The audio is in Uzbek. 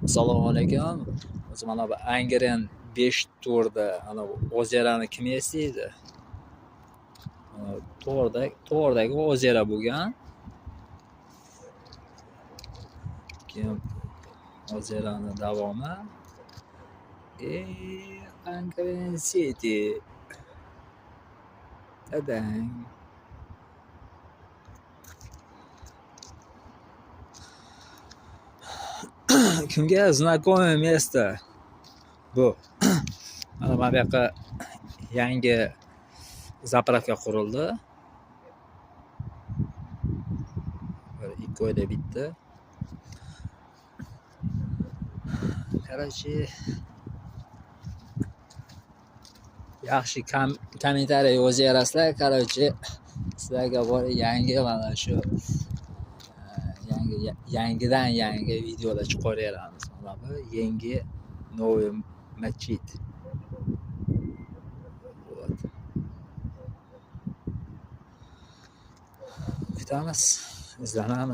Assalomu alaykum. O'zi mana bu Angren 5 to'rda ana ozerani kim eslaydi? To'rdagi ozera bo'lgan. Keyin ozerani davomi Angren City. Tadang. Kimga знакомое место bu. Mana bu yoqqa yangi zapravka qurildi. 2 oyda bitdi. Короче, yaxshi kommentariy yozasizlar. Короче, sizlarga bor yangi mana shu yangidan yangi videolar chiqaraveramiz. Mana bu yangi новый machit. Вот. Kutamiz, izlanamiz.